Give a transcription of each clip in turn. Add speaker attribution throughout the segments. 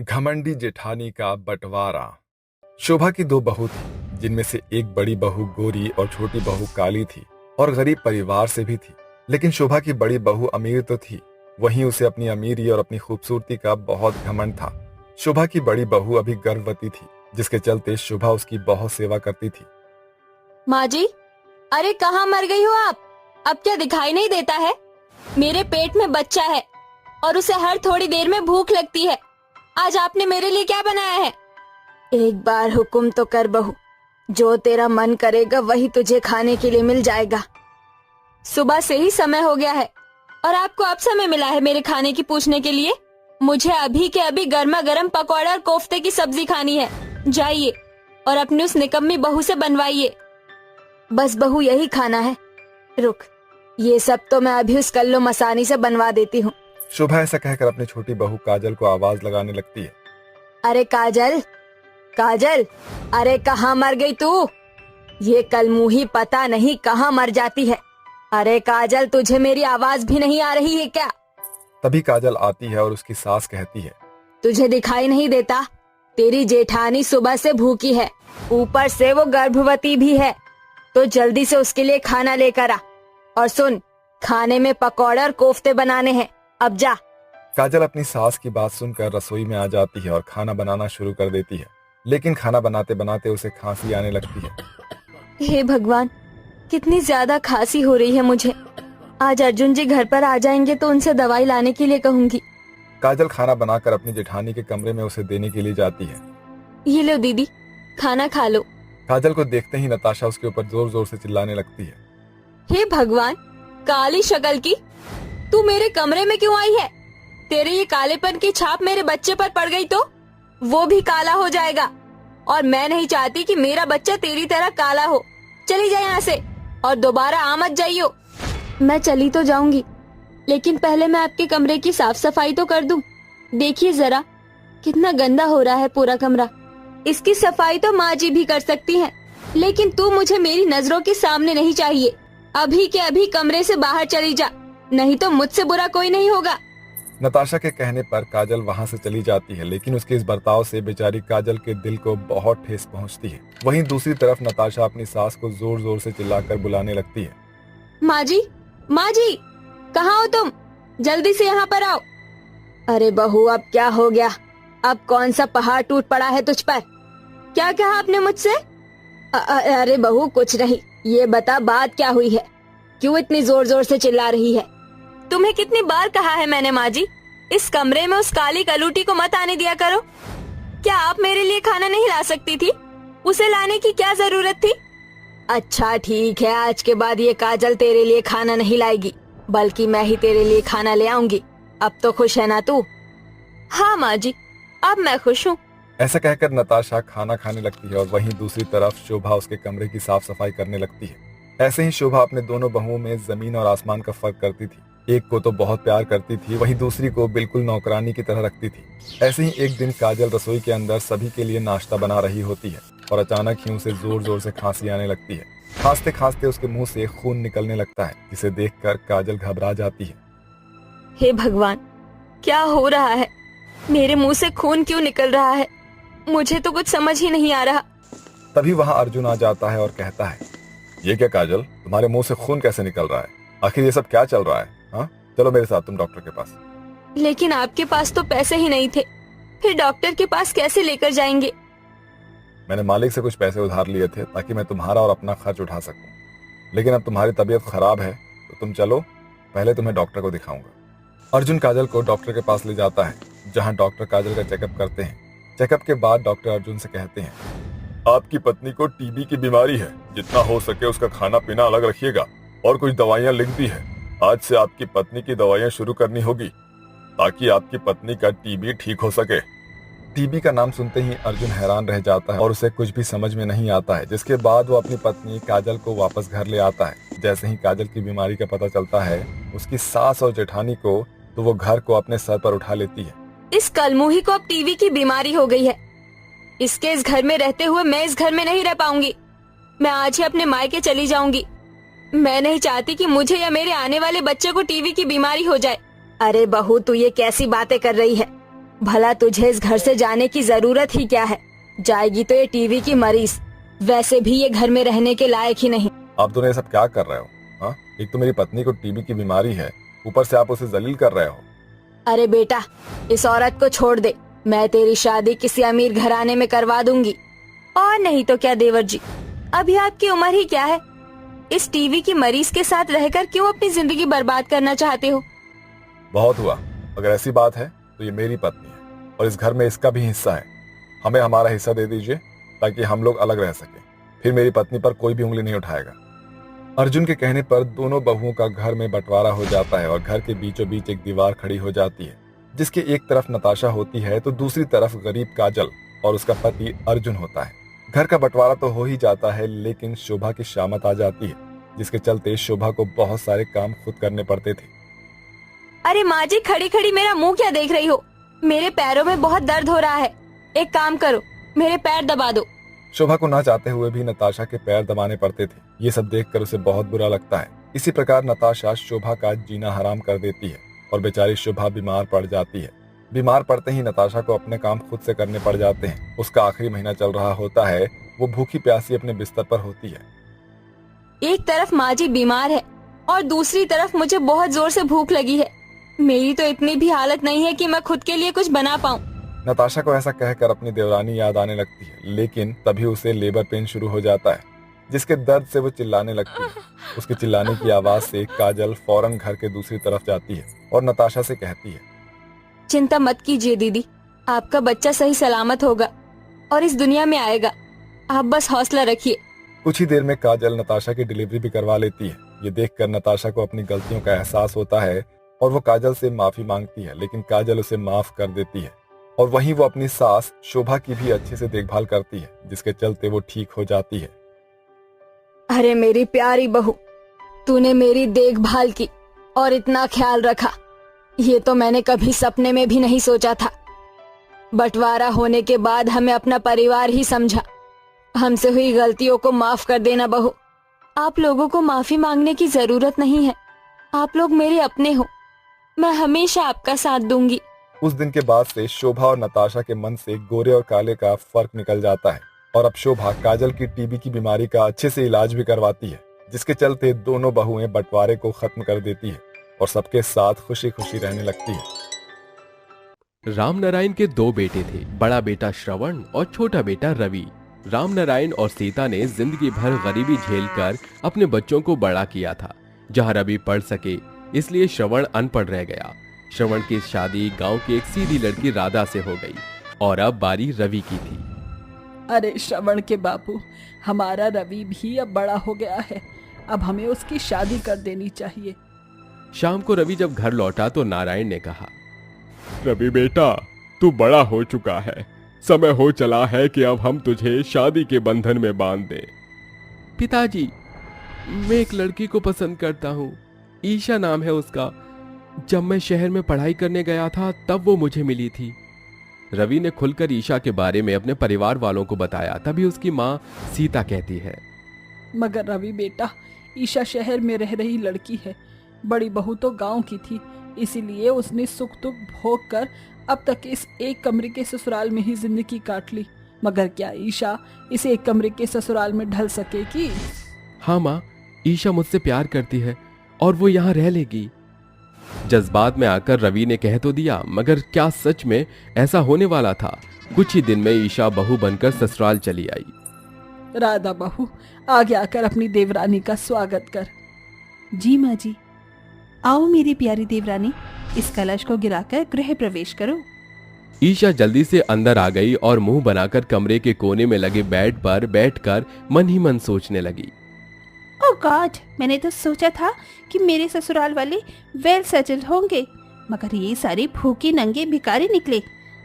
Speaker 1: घमंडी जेठानी का बंटवारा। शोभा की दो बहू थी, जिनमें से एक बड़ी बहू गोरी और छोटी बहू काली थी और गरीब परिवार से भी थी। लेकिन शोभा की बड़ी बहू अमीर तो थी, वहीं उसे अपनी अमीरी और अपनी खूबसूरती का बहुत घमंड था। शोभा की बड़ी बहू अभी गर्भवती थी, जिसके चलते शोभा उसकी बहुत सेवा करती थी।
Speaker 2: माँ जी, अरे कहाँ मर गई हो आप? अब क्या दिखाई नहीं देता है? मेरे पेट में बच्चा है और उसे हर थोड़ी देर में भूख लगती है। आज आपने मेरे लिए क्या बनाया है?
Speaker 3: एक बार हुक्म तो कर बहू, जो तेरा मन करेगा वही तुझे खाने के लिए मिल जाएगा।
Speaker 2: सुबह से ही समय हो गया है और आपको अब समय मिला है मेरे खाने की पूछने के लिए। मुझे अभी के अभी गर्मा गर्म पकौड़ा और कोफ्ते की सब्जी खानी है। जाइए और अपनी उस निकम्मी बहू से बनवाइए।
Speaker 3: बस बहू यही खाना है? रुक, ये सब तो मैं अभी उस कल्लो मसानी से बनवा देती हूँ।
Speaker 1: शोभा ऐसा कहकर अपनी छोटी बहू काजल को आवाज लगाने लगती है।
Speaker 3: अरे काजल, काजल, अरे कहाँ मर गई तू? ये कलमुही पता नहीं कहाँ मर जाती है। अरे काजल, तुझे मेरी आवाज भी नहीं आ रही है क्या?
Speaker 1: तभी काजल आती है और उसकी सास कहती है,
Speaker 3: तुझे दिखाई नहीं देता? तेरी जेठानी सुबह से भूखी है, ऊपर से वो गर्भवती भी है, तो जल्दी से उसके लिए खाना लेकर आ। और सुन, खाने में पकौड़े और कोफ्ते बनाने हैं, अब जा।
Speaker 1: काजल अपनी सास की बात सुनकर रसोई में आ जाती है और खाना बनाना शुरू कर देती है। लेकिन खाना बनाते बनाते उसे खांसी आने लगती है।
Speaker 3: हे भगवान, कितनी ज्यादा खांसी हो रही है मुझे। आज अर्जुन जी घर पर आ जाएंगे तो उनसे दवाई लाने के लिए कहूंगी।
Speaker 1: काजल खाना बनाकर अपनी जेठानी के कमरे में उसे देने के लिए जाती है।
Speaker 3: ये लो दीदी, खाना खा लो।
Speaker 1: काजल को देखते ही नताशा उसके ऊपर जोर जोर से चिल्लाने लगती है।
Speaker 2: हे भगवान, काली शक्ल की, तू मेरे कमरे में क्यों आई है? तेरे ये कालेपन की छाप मेरे बच्चे पर पड़ गई तो वो भी काला हो जाएगा, और मैं नहीं चाहती कि मेरा बच्चा तेरी तरह काला हो। चली जाए यहाँ से और दोबारा आ मत जाइयो।
Speaker 3: मैं चली तो जाऊंगी, लेकिन पहले मैं आपके कमरे की साफ सफाई तो कर दूं। देखिए जरा, कितना गंदा हो रहा है पूरा कमरा।
Speaker 2: इसकी सफाई तो माँ जी भी कर सकती हैं, लेकिन तू मुझे मेरी नजरों के सामने नहीं चाहिए। अभी के अभी कमरे से बाहर चली जा, नहीं तो मुझसे बुरा कोई नहीं होगा।
Speaker 1: नताशा के कहने पर काजल वहां से चली जाती है, लेकिन उसके इस बर्ताव से बेचारी काजल के दिल को बहुत ठेस पहुंचती है। वहीं दूसरी तरफ नताशा अपनी सास को जोर जोर से चिल्लाकर बुलाने लगती है।
Speaker 2: माँ जी, माँ जी, कहाँ हो तुम? जल्दी से यहाँ पर आओ।
Speaker 3: अरे बहू, अब क्या हो गया? अब कौन सा पहाड़ टूट पड़ा है तुझ पर?
Speaker 2: क्या कहा आपने मुझसे?
Speaker 3: अरे बहू, कुछ नहीं। ये बता, बात क्या हुई है? क्यों इतनी जोर जोर से चिल्ला रही है?
Speaker 2: तुम्हें कितनी बार कहा है मैंने माँ जी, इस कमरे में उस काली कलूटी को मत आने दिया करो। क्या आप मेरे लिए खाना नहीं ला सकती थी? उसे लाने की क्या जरूरत थी?
Speaker 3: अच्छा ठीक है, आज के बाद ये काजल तेरे लिए खाना नहीं लाएगी, बल्कि मैं ही तेरे लिए खाना ले आऊंगी। अब तो खुश है ना तू?
Speaker 2: हाँ माँ जी, अब मैं खुश हूँ।
Speaker 1: ऐसा कहकर नताशा खाना खाने लगती है और वहीं दूसरी तरफ शोभा उसके कमरे की साफ सफाई करने लगती है। ऐसे ही शोभा अपने दोनों बहुओं में जमीन और आसमान का फर्क करती थी। एक को तो बहुत प्यार करती थी, वहीं दूसरी को बिल्कुल नौकरानी की तरह रखती थी। ऐसे ही एक दिन काजल रसोई के अंदर सभी के लिए नाश्ता बना रही होती है और अचानक ही उसे जोर जोर से खांसी आने लगती है। खांसते खांसते उसके मुंह से खून निकलने लगता है, जिसे देखकर काजल घबरा जाती है।
Speaker 2: हे भगवान, क्या हो रहा है? मेरे मुंह से खून क्यों निकल रहा है? मुझे तो कुछ समझ ही नहीं आ रहा।
Speaker 1: तभी वहां अर्जुन आ जाता है और कहता है, ये क्या काजल, तुम्हारे मुंह से खून कैसे निकल रहा है? आखिर ये सब क्या चल रहा है? हाँ, चलो मेरे साथ तुम डॉक्टर के पास।
Speaker 2: लेकिन आपके पास तो पैसे ही नहीं थे, फिर डॉक्टर के पास कैसे लेकर जाएंगे?
Speaker 1: मैंने मालिक से कुछ पैसे उधार लिए थे ताकि मैं तुम्हारा और अपना खर्च उठा सकूं, लेकिन अब तुम्हारी तबीयत खराब है तो तुम चलो, पहले तुम्हें डॉक्टर को दिखाऊंगा। अर्जुन काजल को डॉक्टर के पास ले जाता है, जहां डॉक्टर काजल का चेकअप करते हैं। चेकअप के बाद डॉक्टर अर्जुन से कहते हैं, आपकी पत्नी को टीबी की बीमारी है, जितना हो सके उसका खाना पीना अलग रखिएगा और कुछ दवाइयां लिख दी है। आज से आपकी पत्नी की दवाइयां शुरू करनी होगी ताकि आपकी पत्नी का टीबी ठीक हो सके। टीबी का नाम सुनते ही अर्जुन हैरान रह जाता है और उसे कुछ भी समझ में नहीं आता है, जिसके बाद वो अपनी पत्नी काजल को वापस घर ले आता है। जैसे ही काजल की बीमारी का पता चलता है उसकी सास और जेठानी को, तो वो घर को अपने सर पर उठा लेती है।
Speaker 2: इस कलमुही को अब टीबी की बीमारी हो गई है। इसके इस घर में रहते हुए मैं इस घर में नहीं रह पाऊंगी। मैं आज ही अपने मायके चली जाऊंगी। मैं नहीं चाहती कि मुझे या मेरे आने वाले बच्चे को टीबी की बीमारी हो जाए।
Speaker 3: अरे बहू, तू ये कैसी बातें कर रही है? भला तुझे इस घर से जाने की जरूरत ही क्या है? जाएगी तो ये टीवी की मरीज, वैसे भी ये घर में रहने के लायक ही नहीं।
Speaker 1: आप दोनों ये सब क्या कर रहे हो? हाँ, एक तो मेरी पत्नी को टीबी की बीमारी है, ऊपर से आप उसे जलील कर रहे हो।
Speaker 3: अरे बेटा, इस औरत को छोड़ दे, मैं तेरी शादी किसी अमीर घराने में करवा दूंगी। और नहीं तो क्या देवर जी, अभी आपकी उम्र ही क्या है? इस टीवी की मरीज के साथ रहकर क्यों अपनी जिंदगी बर्बाद करना चाहते हो?
Speaker 1: बहुत हुआ, अगर ऐसी बात है तो ये मेरी पत्नी है और इस घर में इसका भी हिस्सा है। हमें हमारा हिस्सा दे दीजिए ताकि हम लोग अलग रह सकें, फिर मेरी पत्नी पर कोई भी उंगली नहीं उठाएगा। अर्जुन के कहने पर दोनों बहुओं का घर में बंटवारा हो जाता है और घर के बीचों बीच एक दीवार खड़ी हो जाती है, जिसके एक तरफ नताशा होती है तो दूसरी तरफ गरीब काजल और उसका पति अर्जुन होता है। घर का बंटवारा तो हो ही जाता है, लेकिन शोभा की शामत आ जाती है, जिसके चलते शोभा को बहुत सारे काम खुद करने पड़ते थे।
Speaker 3: अरे माँ जी, खड़ी खड़ी मेरा मुंह क्या देख रही हो? मेरे पैरों में बहुत दर्द हो रहा है, एक काम करो, मेरे पैर दबा दो।
Speaker 1: शोभा को ना चाहते हुए भी नताशा के पैर दबाने पड़ते थे। ये सब देखकर उसे बहुत बुरा लगता है। इसी प्रकार नताशा शोभा का जीना हराम कर देती है और बेचारी शोभा बीमार पड़ जाती है। बीमार पड़ते ही नताशा को अपने काम खुद से करने पड़ जाते हैं। उसका आखिरी महीना चल रहा होता है, वो भूखी प्यासी अपने बिस्तर पर होती है।
Speaker 3: एक तरफ माँ जी बीमार है और दूसरी तरफ मुझे बहुत जोर से भूख लगी है। मेरी तो इतनी भी हालत नहीं है कि मैं खुद के लिए कुछ बना पाऊँ।
Speaker 1: नताशा को ऐसा कहकर अपनी देवरानी याद आने लगती है, लेकिन तभी उसे लेबर पेन शुरू हो जाता है, जिसके दर्द से वो चिल्लाने लगती है। उसके चिल्लाने की आवाज से काजल फौरन घर के दूसरी तरफ जाती है और नताशा से कहती है,
Speaker 3: चिंता मत कीजिए दीदी, आपका बच्चा सही सलामत होगा और इस दुनिया में आएगा, आप बस हौसला रखिए।
Speaker 1: कुछ ही देर में काजल नताशा की डिलीवरी भी करवा लेती है। ये देखकर नताशा को अपनी गलतियों का एहसास होता है और वो काजल से माफी मांगती है, लेकिन काजल उसे माफ कर देती है और वहीं वो अपनी सास शोभा की भी अच्छे से देखभाल करती है, जिसके चलते वो ठीक हो जाती है।
Speaker 3: अरे मेरी प्यारी बहू, तूने मेरी देखभाल की और इतना ख्याल रखा, ये तो मैंने कभी सपने में भी नहीं सोचा था। बंटवारा होने के बाद हमें अपना परिवार ही समझा। हमसे हुई गलतियों को माफ कर देना बहू। आप लोगों को माफी मांगने की जरूरत नहीं है, आप लोग मेरे अपने हो, मैं हमेशा आपका साथ दूंगी।
Speaker 1: उस दिन के बाद से शोभा और नताशा के मन से गोरे और काले का फर्क निकल जाता है और अब शोभा काजल की टीबी की बीमारी का अच्छे से इलाज भी करवाती है, जिसके चलते दोनों बहुएं बंटवारे को खत्म कर देती है और सबके साथ खुशी खुशी रहने लगती है।
Speaker 4: रामनारायण के दो बेटे थे, बड़ा बेटा श्रवण और छोटा बेटा रवि। रामनारायण और सीता ने जिंदगी भर गरीबी झेलकर अपने बच्चों को बड़ा किया था। जहां रवि पढ़ सके इसलिए श्रवण अनपढ़ रह गया। श्रवण की शादी गांव की एक सीधी लड़की राधा से हो गई और अब बारी रवि की थी।
Speaker 5: अरे श्रवण के बापू, हमारा रवि भी अब बड़ा हो गया है, अब हमें उसकी शादी कर देनी चाहिए।
Speaker 4: शाम को रवि जब घर लौटा तो नारायण ने कहा, रवि बेटा, तू बड़ा हो चुका है, समय हो चला है कि अब हम तुझे शादी के बंधन में बांध दें। पिताजी, मैं एक लड़की को पसंद करता हूँ, ईशा नाम है उसका। जब मैं शहर में पढ़ाई करने गया था तब वो मुझे मिली थी। रवि ने खुलकर ईशा के बारे में अपने परिवार वालों को बताया। तभी उसकी माँ सीता कहती है,
Speaker 5: मगर रवि बेटा, ईशा शहर में रह रही लड़की है, बड़ी बहू तो गांव की थी, इसीलिए उसने सुख दुख भोग कर अब तक इस एक कमरे के ससुराल में ही जिंदगी काट ली। मगर क्या ईशा इस एक कमरे के ससुराल में ढल सकेगी?
Speaker 4: हाँ माँ, ईशा मुझसे प्यार करती है और वो यहाँ रह लेगी। जज्बात में आकर रवि ने कह तो दिया, मगर क्या सच में ऐसा होने वाला था? कुछ ही दिन में ईशा बहू बनकर ससुराल चली आई।
Speaker 5: राधा बहू, आगे आकर अपनी देवरानी का स्वागत कर।
Speaker 6: जी माँ जी। आओ मेरी प्यारी देवरानी, इस कलश को गिराकर गृह प्रवेश करो।
Speaker 4: ईशा जल्दी से अंदर आ गई और मुंह बनाकर कमरे के कोने में लगे बेड पर बैठकर मन ही मन सोचने लगी।
Speaker 6: ओह गॉड, मैंने तो सोचा था कि मेरे ससुराल वाले वेल सेटल्ड होंगे, मगर ये सारे भूखे नंगे भिखारी निकले।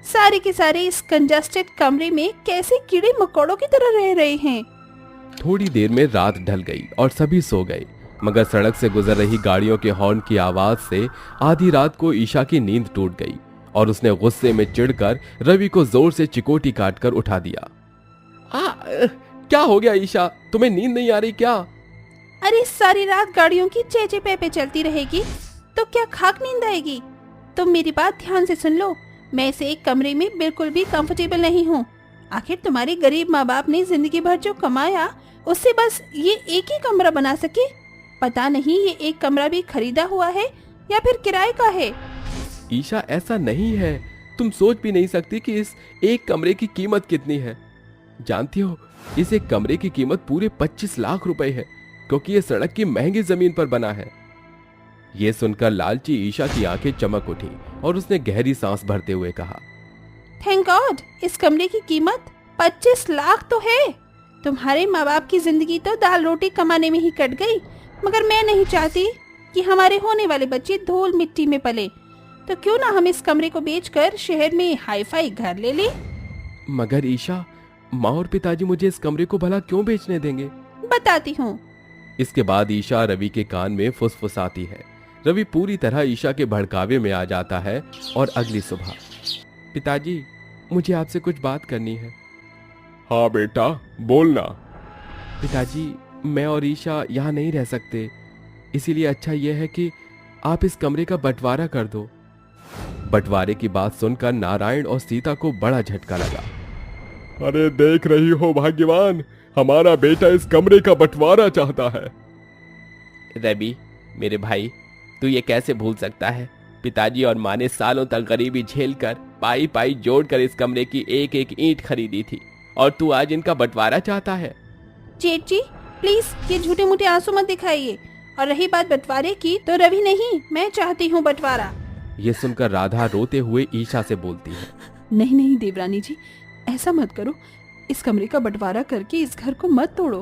Speaker 6: सारे के सारे इस कंजस्टेड कमरे में कैसे कीड़े मकोड़ों की तरह रह रहे हैं।
Speaker 4: थोड़ी देर में रात ढल गई और सभी सो गए, मगर सड़क से गुजर रही गाड़ियों के हॉर्न की आवाज से आधी रात को ईशा की नींद टूट गई और उसने गुस्से में चिढ़कर रवि को जोर से चिकोटी काटकर उठा दिया। क्या हो गया ईशा, तुम्हें नींद नहीं आ रही क्या?
Speaker 6: अरे सारी रात गाड़ियों की चेचे पेपे चलती रहेगी तो क्या खाक नींद आएगी? तुम मेरी बात ध्यान से सुन लो, मैं इस एक कमरे में बिल्कुल भी कंफर्टेबल नहीं हूँ। आखिर तुम्हारे गरीब माँ बाप ने जिंदगी भर जो कमाया उससे बस ये एक ही कमरा बना सके। पता नहीं ये एक कमरा भी खरीदा हुआ है या फिर किराए का है।
Speaker 4: ईशा, ऐसा नहीं है। तुम सोच भी नहीं सकती कि इस एक कमरे की कीमत कितनी है। जानती हो, इस एक कमरे की कीमत पूरे 25 लाख रुपए है, क्योंकि ये सड़क की महंगी जमीन पर बना है। ये सुनकर लालची ईशा की आंखें चमक उठी और उसने गहरी सांस भरते हुए कहा,
Speaker 6: थैंक गॉड, इस कमरे की कीमत 25 लाख तो है। तुम्हारे माँ बाप की जिंदगी तो दाल रोटी कमाने में ही कट गई, मगर मैं नहीं चाहती कि हमारे होने वाले बच्चे धूल मिट्टी में पले। तो क्यों ना हम इस कमरे को बेचकर शहर में हाईफाई घर ले लें।
Speaker 4: मगर ईशा, माँ और पिताजी मुझे इस कमरे को भला क्यों बेचने देंगे?
Speaker 6: बताती हूँ।
Speaker 4: इसके बाद ईशा रवि के कान में फुसफुसाती है। रवि पूरी तरह ईशा के भड़कावे में आ जाता है और अगली सुबह, पिताजी, मुझे आपसे कुछ बात करनी है।
Speaker 7: हाँ बेटा, बोलना।
Speaker 4: पिताजी, मैं और ईशा यहाँ नहीं रह सकते, इसीलिए अच्छा यह है कि आप इस कमरे का बंटवारा कर दो। बंटवारे की बात सुनकर नारायण और सीता को बड़ा झटका लगा।
Speaker 7: अरे देख रही हो भाग्यवान, हमारा बेटा इस कमरे का बंटवारा चाहता है।
Speaker 8: रवि, मेरे भाई, तू ये कैसे भूल सकता है? पिताजी और माँ ने सालों तक गरीबी झेलकर पाई पाई जोड़कर इस कमरे की एक एक ईंट खरीदी थी, और तू आज इनका बंटवारा चाहता है।
Speaker 6: जेठ जी, प्लीज ये झूठे मूठे आंसू मत दिखाइए। और रही बात बंटवारे की, तो रवि नहीं, मैं चाहती हूँ बंटवारा।
Speaker 4: ये सुनकर राधा रोते हुए ईशा से बोलती है,
Speaker 5: नहीं नहीं देवरानी जी, ऐसा मत करो। इस कमरे का बंटवारा करके इस घर को मत तोड़ो।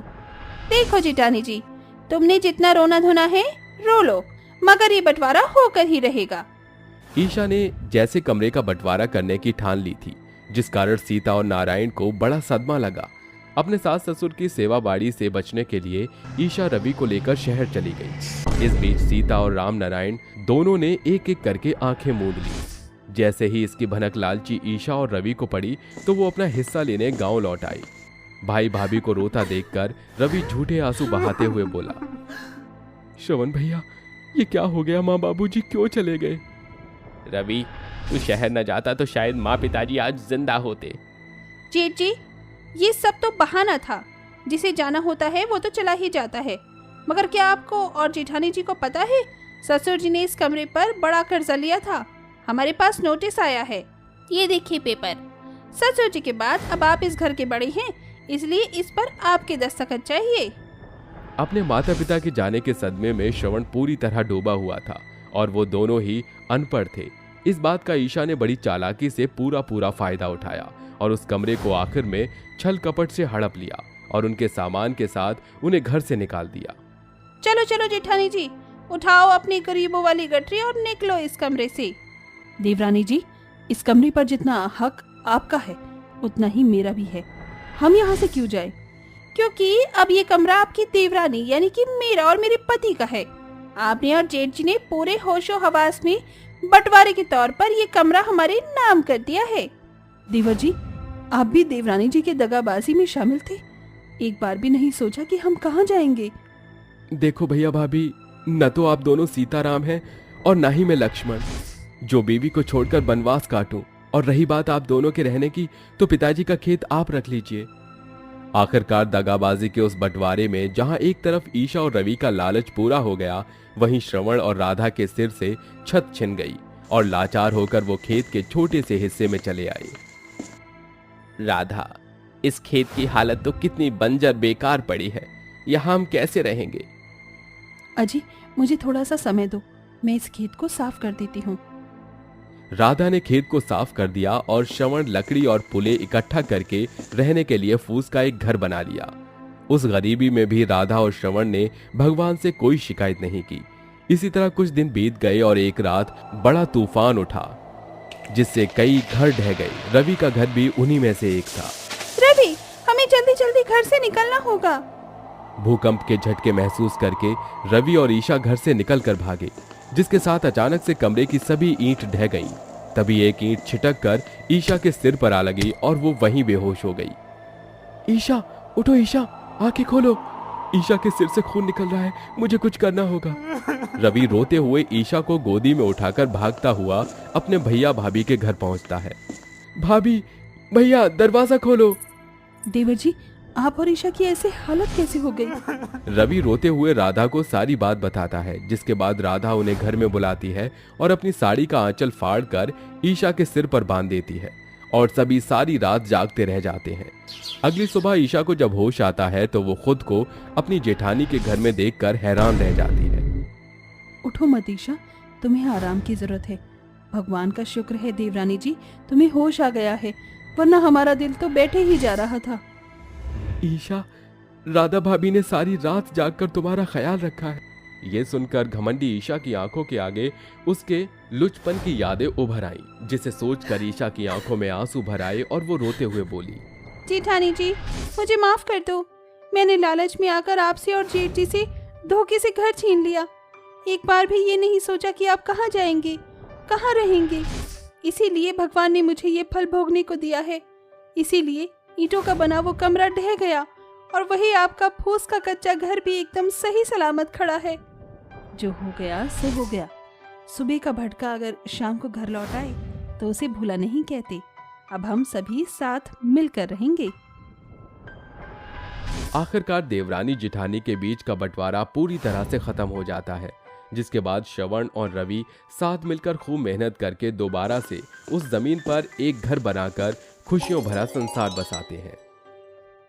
Speaker 6: देखो जेठानी जी, तुमने जितना रोना धोना है रो लो, मगर ये बंटवारा होकर ही रहेगा।
Speaker 4: ईशा ने जैसे कमरे का बंटवारा करने की ठान ली थी, जिस कारण सीता और नारायण को बड़ा सदमा लगा। अपने सास ससुर की सेवा बाड़ी से बचने के लिए ईशा रवि को लेकर शहर चली गई। इस बीच सीता और राम नारायण दोनों ने एक एक करके आंखें मूंद ली। जैसे ही इसकी भनक लालची ईशा और रवि को पड़ी तो वो अपना हिस्सा लेने गांव लौट आई। भाई भाभी को रोता देखकर रवि झूठे आंसू बहाते हुए बोला, श्रवण भैया, ये क्या हो गया? माँ बाबूजी क्यों चले गए?
Speaker 8: रवि, तू शहर न जाता तो शायद माँ पिताजी आज जिंदा होते।
Speaker 6: जेठ जी, ये सब तो बहाना था। जिसे जाना होता है वो तो चला ही जाता है। मगर क्या आपको और जेठानी जी को पता है, ससुर जी ने इस कमरे पर बड़ा कर्जा लिया था। हमारे पास नोटिस आया है, ये देखिए पेपर। ससुर जी के बाद अब आप इस घर के बड़े हैं, इसलिए इस पर आपके दस्तखत चाहिए।
Speaker 4: अपने माता पिता के जाने के सदमे में श्रवण पूरी तरह डूबा हुआ था और वो दोनों ही अनपढ़ थे। इस बात का ईशा ने बड़ी चालाकी से पूरा फायदा उठाया और उस कमरे को आखिर में छल कपट से हड़प लिया और उनके सामान के साथ उन्हें घर से निकाल दिया।
Speaker 6: चलो चलो जेठानी जी, उठाओ अपनी गरीबों वाली गठरी और निकलो इस कमरे से।
Speaker 5: देवरानी जी, इस कमरे पर जितना हक आपका है उतना ही मेरा भी है। हम यहाँ से क्यों जाए?
Speaker 6: क्योंकि अब ये कमरा आपकी देवरानी यानी कि मेरा और मेरे पति का है। आपने और जेठ जी ने पूरे होशो हवास में बंटवारे के तौर पर ये कमरा हमारे नाम कर दिया है।
Speaker 5: देवर जी, आप भी देवरानी जी के दगाबाजी में शामिल थे। एक बार भी नहीं सोचा कि हम कहाँ जाएंगे।
Speaker 4: देखो भैया भाभी, न तो आप दोनों सीताराम हैं और न ही मैं लक्ष्मण, जो बीवी को छोड़कर बनवास काटूं। और रही बात आप दोनों के रहने की, तो पिताजी का खेत आप रख लीजिए। आखिरकार दगाबाजी के उस बंटवारे में जहां एक तरफ ईशा और रवि का लालच पूरा हो गया, वहीं श्रवण और राधा के सिर से छत छिन गई और लाचार होकर वो खेत के छोटे से हिस्से में चले आए।
Speaker 8: राधा, इस खेत की हालत तो कितनी बंजर बेकार पड़ी है, यहाँ हम कैसे रहेंगे?
Speaker 5: अजी, मुझे थोड़ा सा समय दो, मैं इस खेत को साफ कर देती हूँ।
Speaker 4: राधा ने खेत को साफ कर दिया और श्रवण लकड़ी और पुले इकट्ठा करके रहने के लिए फूस का एक घर बना लिया। उस गरीबी में भी राधा और श्रवण ने भगवान से कोई शिकायत नहीं की। इसी तरह कुछ दिन बीत गए और एक रात बड़ा तूफान उठा, जिससे कई घर ढह गए। रवि का घर भी उन्हीं में से एक था।
Speaker 6: रवि, हमें जल्दी जल्दी घर से निकलना होगा।
Speaker 4: भूकंप के झटके महसूस करके रवि और ईशा घर से निकलकर भागे, जिसके साथ अचानक से कमरे की सभी ईंट ढह गईं। तभी एक ईंट छिटक कर ईशा के सिर पर आ लगी और वो वहीं बेहोश हो गई। ईशा, उठो ईशा, आंखें खोलो। ईशा के सिर से खून निकल रहा है, मुझे कुछ करना होगा। रवि रोते हुए ईशा को गोदी में उठाकर भागता हुआ अपने भैया भाभी के घर पहुंचता है। भाभी, भैया, दरवाजा खोलो।
Speaker 6: देवर जी, आप और ईशा की ऐसी हालत कैसे हो गई?
Speaker 4: रवि रोते हुए राधा को सारी बात बताता है, जिसके बाद राधा उन्हें घर में बुलाती है और अपनी साड़ी का आंचल फाड़कर ईशा के सिर पर बांध देती है और सभी सारी रात जागते रह जाते हैं। अगली सुबह ईशा को जब होश आता है तो वो खुद को अपनी जेठानी के घर में देखकर हैरान रह जाती है।
Speaker 6: उठो मत ईशा, तुम्हें आराम की जरूरत है। भगवान का शुक्र है देवरानी जी, तुम्हें होश आ गया है, वरना हमारा दिल तो बैठे ही जा रहा था।
Speaker 4: ईशा, राधा भाभी ने सारी रात जागकर तुम्हारा ख्याल रखा है। ये सुनकर घमंडी ईशा की आंखों के आगे उसके लुचपन की यादें उभर आई, जिसे सोचकर ईशा की आंखों में आंसू भर आए और वो रोते हुए बोली,
Speaker 6: जेठानी जी, मुझे माफ कर दो। मैंने लालच में आकर आपसे और जेठ जी से धोखे से घर छीन लिया। एक बार भी ये नहीं सोचा कि आप कहाँ जाएंगे, कहाँ रहेंगे। इसीलिए भगवान ने मुझे ये फल भोगने को दिया है। इसीलिए ईंटों का बना वो कमरा ढह गया और वही आपका फूस का कच्चा घर भी एकदम सही सलामत खड़ा है। जो हो गया सो हो गया। सुबह का भटका अगर शाम को घर लौट आए तो उसे भूला नहीं कहते। अब हम सभी साथ मिलकर रहेंगे।
Speaker 4: आखिरकार देवरानी जिठानी के बीच का बंटवारा पूरी तरह से खत्म हो जाता है, जिसके बाद श्रवण और रवि साथ मिलकर खूब मेहनत करके दोबारा से उस जमीन पर एक घर बनाकर खुशियों भरा संसार बसाते हैं।